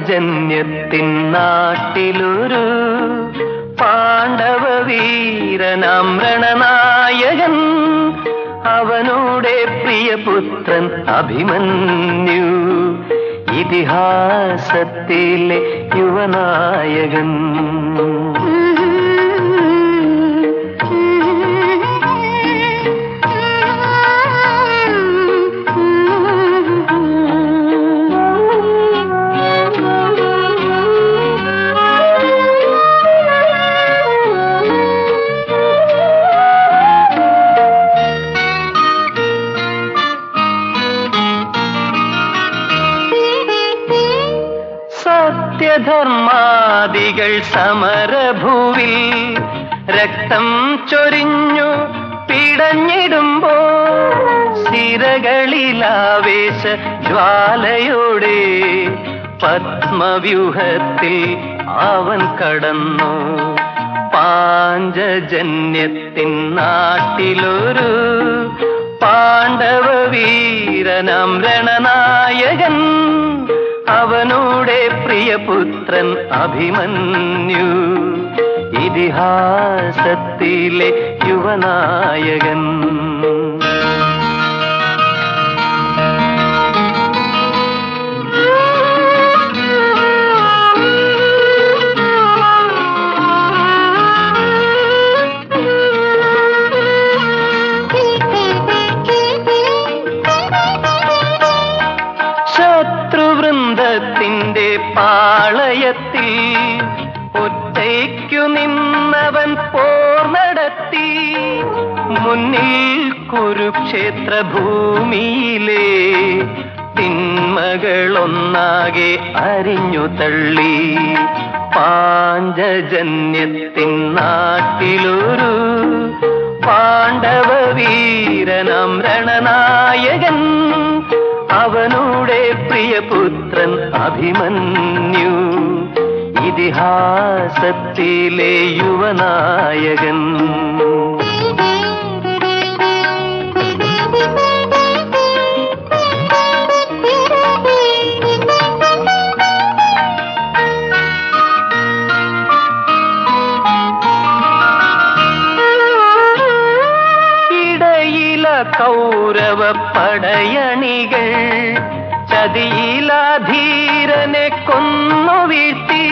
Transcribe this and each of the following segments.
പാഞ്ചജന്യത്തിൻ നാട്ടിലൊരു പാണ്ഡവ വീരനാം രണനായകൻ, അവനുടെ പ്രിയപുത്രൻ അഭിമന്യു, ഇതിഹാസത്തിലെ യുവനായകൻ. സത്യധർമാദികൾ സമരഭൂവിൽ രക്തം ചൊരിഞ്ഞു പിടഞ്ഞിടുമ്പോ, സിരകളിലാവേശ ജ്വാലയോടെ പത്മവ്യൂഹത്തിൽ അവൻ കടന്നു. പാഞ്ചജന്യത്തിൻ നാട്ടിലൊരു പാണ്ഡവ വീരനാം രണനായകൻ, അവനുടെ പ്രിയപുത്രൻ അഭിമന്യു, ഇതിഹാസത്തിലെ യുവനായകൻ. ശത്രുവൃന്ദത്തിന്റെ പാളയത്തിൽ ഒറ്റയ്ക്കു നിന്നവൻ പോർ നടത്തി. മുന്നിൽ കുരുക്ഷേത്ര ഭൂമിയിലെ തിന്മകളൊന്നാകെ അരിഞ്ഞു തള്ളി. പാഞ്ചജന്യത്തിൻ നാട്ടിലൊരു പാണ്ഡവ വീരനാം രണനായകൻ, അവനുടെ പ്രിയപുത്രൻ അഭിമന്യു, ഇതിഹാസത്തിലെ യുവനായകൻ. ഇടയില കൗരവ പടയണികൾ ചതിയിലാധീരനെ കൊന്നു വീഴ്ത്തി.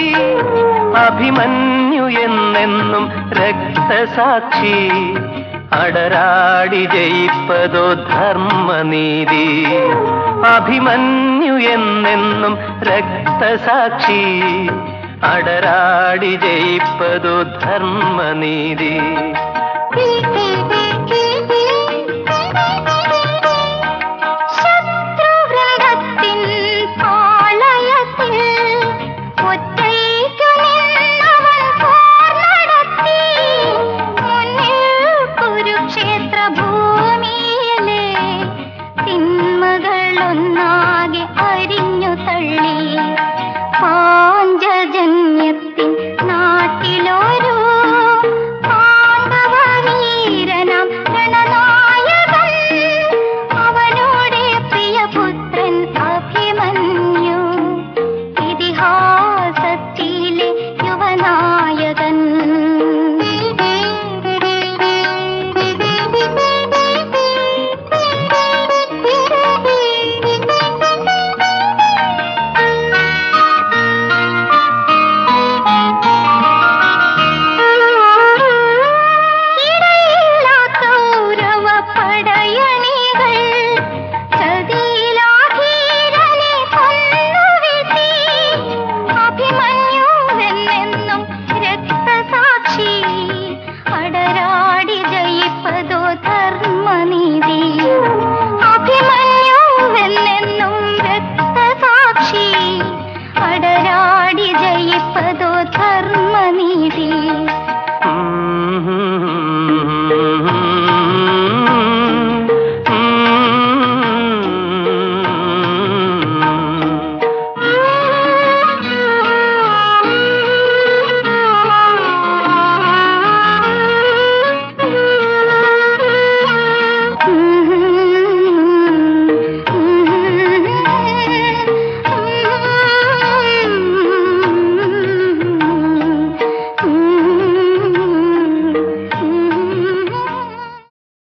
അഭിമന്യു എന്നെന്നും രക്തസാക്ഷി, അടരാടി ജയിപ്പതോ ധർമ്മനീതി. അഭിമന്യു എന്നെന്നും രക്തസാക്ഷി, അടരാടി ജയിപ്പതോ ധർമ്മനീതി.